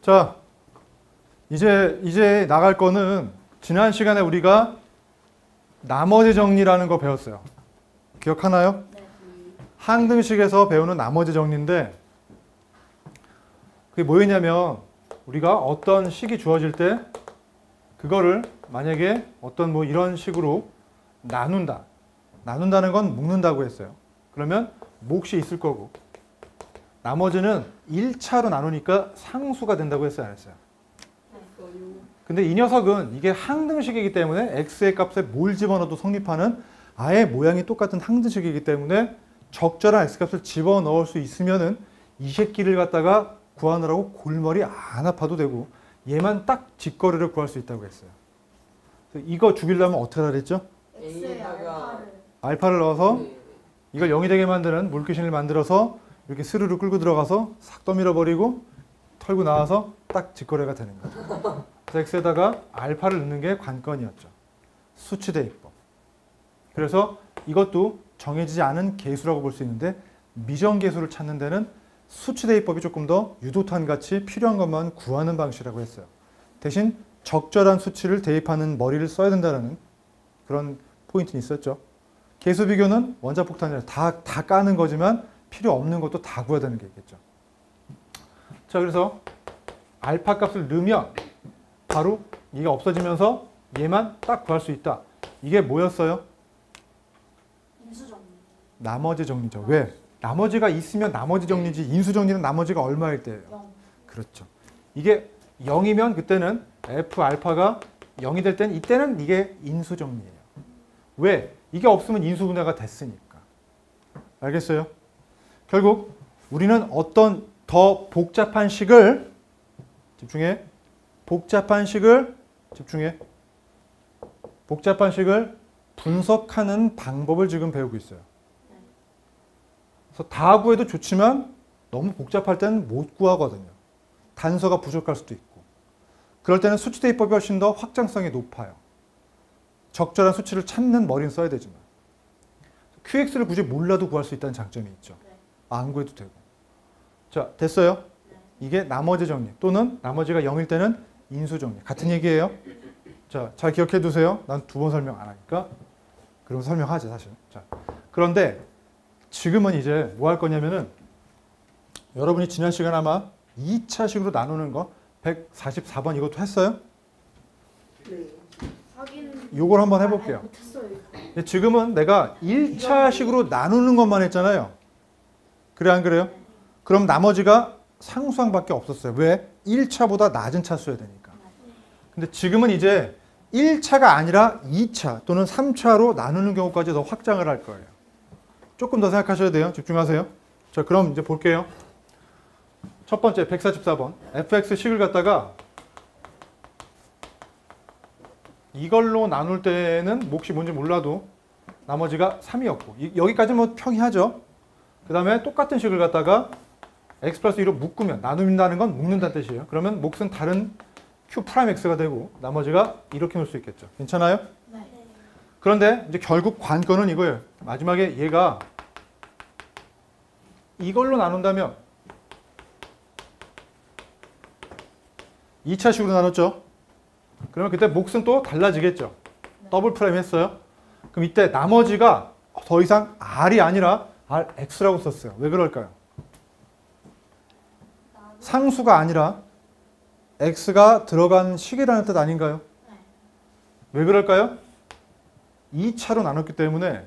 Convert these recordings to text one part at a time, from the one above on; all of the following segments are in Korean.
자, 이제 나갈 거는 지난 시간에 우리가 나머지 정리라는 거 배웠어요. 기억하나요? 네. 항등식에서 배우는 나머지 정리인데 그게 뭐였냐면 우리가 어떤 식이 주어질 때 그거를 만약에 어떤 뭐 이런 식으로 나눈다. 나눈다는 건 묶는다고 했어요. 그러면 몫이 있을 거고 나머지는 1차로 나누니까 상수가 된다고 했어요, 안 했어요? 근데 이 녀석은 이게 항등식이기 때문에 x의 값에 뭘 집어넣어도 성립하는 아예 모양이 똑같은 항등식이기 때문에 적절한 x값을 집어넣을 수 있으면은 이 새끼를 갖다가 구하느라고 골머리 안 아파도 되고 얘만 딱 직거래를 구할 수 있다고 했어요. 이거 죽이려면 어떻게 하라 그랬죠? x의 알파를 알파를 넣어서 이걸 0이 되게 만드는 물귀신을 만들어서 이렇게 스르르 끌고 들어가서 싹 떠밀어 버리고 털고 나와서 딱 직거래가 되는 거죠. 그래서 x에다가 알파를 넣는 게 관건이었죠. 수치 대입법. 그래서 이것도 정해지지 않은 계수라고 볼 수 있는데 미정계수를 찾는 데는 수치 대입법이 조금 더 유도탄 같이 필요한 것만 구하는 방식이라고 했어요. 대신 적절한 수치를 대입하는 머리를 써야 된다는 그런 포인트는 있었죠. 계수 비교는 원자 폭탄이 다 까는 거지만 필요 없는 것도 다 구해야 되는 게 있겠죠. 자, 그래서 알파 값을 넣으면 바로 이게 없어지면서 얘만 딱 구할 수 있다. 이게 뭐였어요? 인수정리. 나머지 정리죠. 왜? 나머지가 있으면 나머지 정리지 인수 정리는 나머지가 얼마일 때예요? 0. 그렇죠. 이게 0이면 그때는 f 알파가 0이 될 때는 이때는 이게 인수 정리예요. 왜? 이게 없으면 인수 분해가 됐으니까. 알겠어요? 결국 우리는 어떤 더 복잡한 식을 집중해. 복잡한 식을 분석하는 방법을 지금 배우고 있어요. 그래서 다 구해도 좋지만 너무 복잡할 때는 못 구하거든요. 단서가 부족할 수도 있고. 그럴 때는 수치 대입법이 훨씬 더 확장성이 높아요. 적절한 수치를 찾는 머리는 써야 되지만 QX를 굳이 몰라도 구할 수 있다는 장점이 있죠. 안 구해도 되고. 자, 됐어요? 이게 나머지 정리 또는 나머지가 0일 때는 인수 정리. 같은 얘기예요. 자, 잘 기억해 두세요. 난 2번 설명 안 하니까. 그럼 설명하지 사실. 자, 그런데 지금은 이제 뭐 할 거냐면은 여러분이 지난 시간 아마 2차식으로 나누는 거 144번 이것도 했어요? 네. 확인. 요걸 한번 해볼게요. 못했어요. 근데 지금은 내가 1차식으로 나누는 것만 했잖아요. 그래 안 그래요? 그럼 나머지가 상수항밖에 없었어요. 왜? 1차보다 낮은 차수여야 되니까. 근데 지금은 이제 1차가 아니라 2차 또는 3차로 나누는 경우까지 더 확장을 할 거예요. 조금 더 생각하셔야 돼요. 집중하세요. 자, 그럼 이제 볼게요. 첫 번째 144번 fx식을 갖다가 이걸로 나눌 때는 몫이 뭔지 몰라도 나머지가 3이었고 여기까지는 뭐 평이하죠. 그 다음에 똑같은 식을 갖다가 x 플러스 2로 묶으면 나눈다는 건 묶는다는 뜻이에요. 그러면 몫은 다른 q 프라임 x가 되고 나머지가 이렇게 놓을 수 있겠죠. 괜찮아요? 네. 그런데 이제 결국 관건은 이거예요. 마지막에 얘가 이걸로 나눈다면 2차식으로 나눴죠. 그러면 그때 몫은 또 달라지겠죠. 더블 프라임 했어요. 그럼 이때 나머지가 더 이상 r이 아니라 rx라고 썼어요. 왜 그럴까요? 상수가 아니라 x가 들어간 식이라는 뜻 아닌가요? 왜 그럴까요? 2차로 나눴기 때문에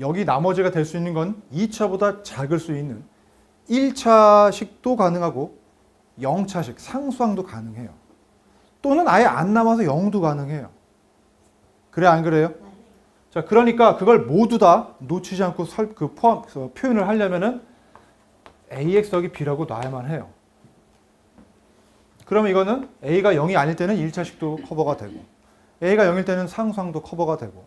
여기 나머지가 될 수 있는 건 2차보다 작을 수 있는 1차식도 가능하고 0차식, 상수항도 가능해요. 또는 아예 안 남아서 0도 가능해요. 그래 안 그래요? 자, 그러니까 그걸 모두 다 놓치지 않고 표현을 하려면은 ax 더하기 b라고 놔야만 해요. 그러면 이거는 a가 0이 아닐 때는 1차식도 커버가 되고 a가 0일 때는 상수항도 커버가 되고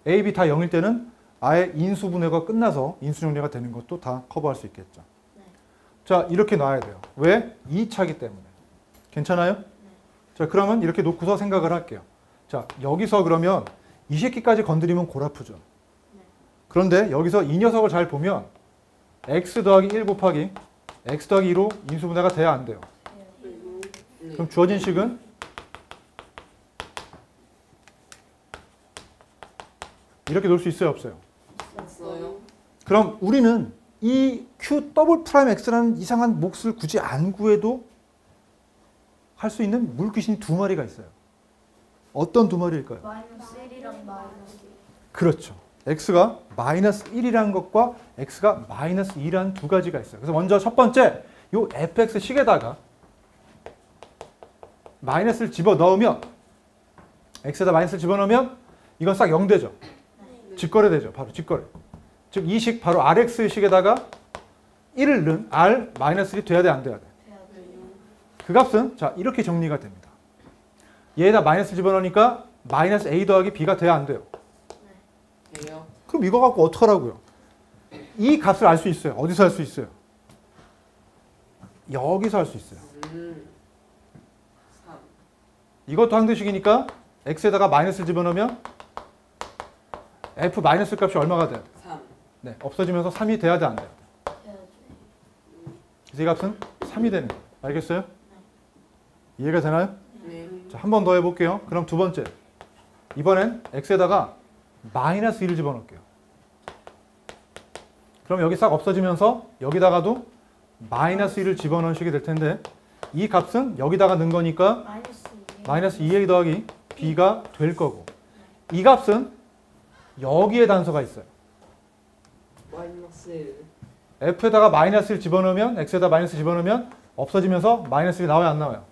a, b 다 0일 때는 아예 인수분해가 끝나서 인수정리가 되는 것도 다 커버할 수 있겠죠. 자, 이렇게 놔야 돼요. 왜? 2차기 때문에. 괜찮아요? 자, 그러면 이렇게 놓고서 생각을 할게요. 자, 여기서 그러면 이 새끼까지 건드리면 골 아프죠. 그런데 여기서 이 녀석을 잘 보면 x 더하기 1 곱하기 x 더하기 2로 인수분해가 돼야 안 돼요. 그럼 주어진 식은 이렇게 놓을 수 있어요, 없어요? 없어요. 그럼 우리는 이 Q 더블 프라임 X라는 이상한 몫을 굳이 안 구해도 할 수 있는 물귀신이 두 마리가 있어요. 어떤 두 마리일까요? 마이너스 1이랑 마이너스 1. 그렇죠. X가 마이너스 1이라는 것과 X가 마이너스 2라는 두 가지가 있어요. 그래서 먼저 첫 번째, 요 fx 식에다가 마이너스를 집어넣으면, X에다 마이너스를 집어넣으면 이건 싹 0되죠. 직거래되죠. 바로 직거래. 즉 이 식 바로 Rx 식에다가 1을 넣은 R 마이너스 1이 돼야 돼, 안 돼야 돼? 그 값은 자 이렇게 정리가 됩니다. 얘에다 마이너스 집어넣으니까 마이너스 A 더하기 B가 돼야 안 돼요? 돼요. 그럼 이거 갖고 어떡하라고요? 이 값을 알 수 있어요. 어디서 알 수 있어요? 여기서 알 수 있어요. 3. 이것도 항등식이니까 x에다가 마이너스를 집어넣으면 f 마이너스 값이 얼마가 돼요? 3. 네, 없어지면서 3이 돼야 돼, 안 돼요? 그래서 이 값은 3이 되는 거예요. 알겠어요? 이해가 되나요? 네. 자, 한 번 더 해볼게요. 그럼 두 번째. 이번엔 x에다가 마이너스 2를 집어넣을게요. 그럼 여기 싹 없어지면서 여기다가도 마이너스 2를 집어넣은 식이 될 텐데 이 값은 여기다가 넣은 거니까 마이너스 2a 더하기 b가 될 거고 이 값은 여기에 단서가 있어요. 마이너스 1. f에다가 마이너스를 집어넣으면 x에다 마이너스 집어넣으면 없어지면서 마이너스 1이 나와요, 안 나와요?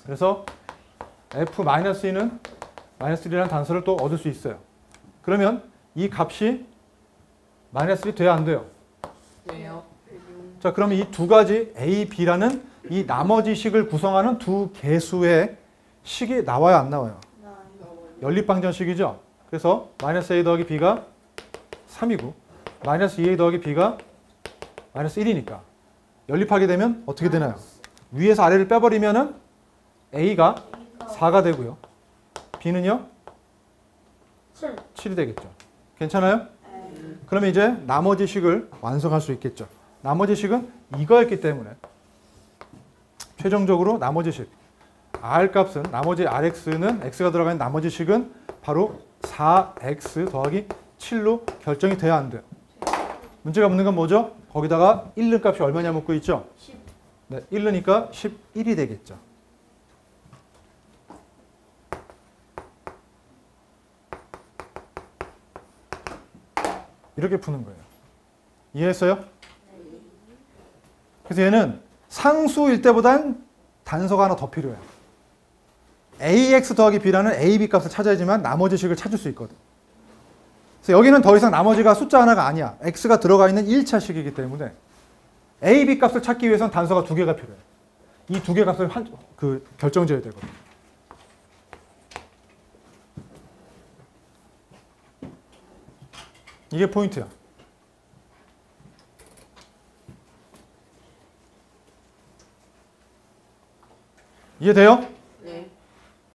그래서 f 마이너스 2는 마이너스 1이라는 단서를 또 얻을 수 있어요. 그러면 이 값이 마이너스 1이 돼야 안 돼요? 돼요. 자, 그러면 이 두 가지 a, b라는 이 나머지 식을 구성하는 두 개수의 식이 나와요, 안 나와요? 연립방정식이죠. 그래서 마이너스 a 더하기 b가 3이고 마이너스 2a 더하기 b가 마이너스 1이니까 연립하게 되면 어떻게 되나요? 위에서 아래를 빼버리면은 a가 4가 되고요. b는요? 7이 되겠죠. 괜찮아요? 그러면 이제 나머지 식을 완성할 수 있겠죠. 나머지 식은 이거였기 때문에 최종적으로 나머지 식 R 값은 나머지 Rx는 X가 들어가 있는 나머지 식은 바로 4X 더하기 7로 결정이 돼야 안 돼요. 문제가 묻는 건 뭐죠? 거기다가 1 넣은 값이 얼마냐 묻고 있죠? 10. 네, 1 넣으니까 11이 되겠죠. 이렇게 푸는 거예요. 이해했어요? 그래서 얘는 상수일 때보단 단서가 하나 더 필요해요. ax 더하기 b라는 ab 값을 찾아야지만 나머지 식을 찾을 수 있거든. 그래서 여기는 더 이상 나머지가 숫자 하나가 아니야. x가 들어가 있는 1차 식이기 때문에 ab 값을 찾기 위해서는 단서가 두 개가 필요해. 이 두 개 값을 결정지어야 되거든. 이게 포인트야. 이해돼요?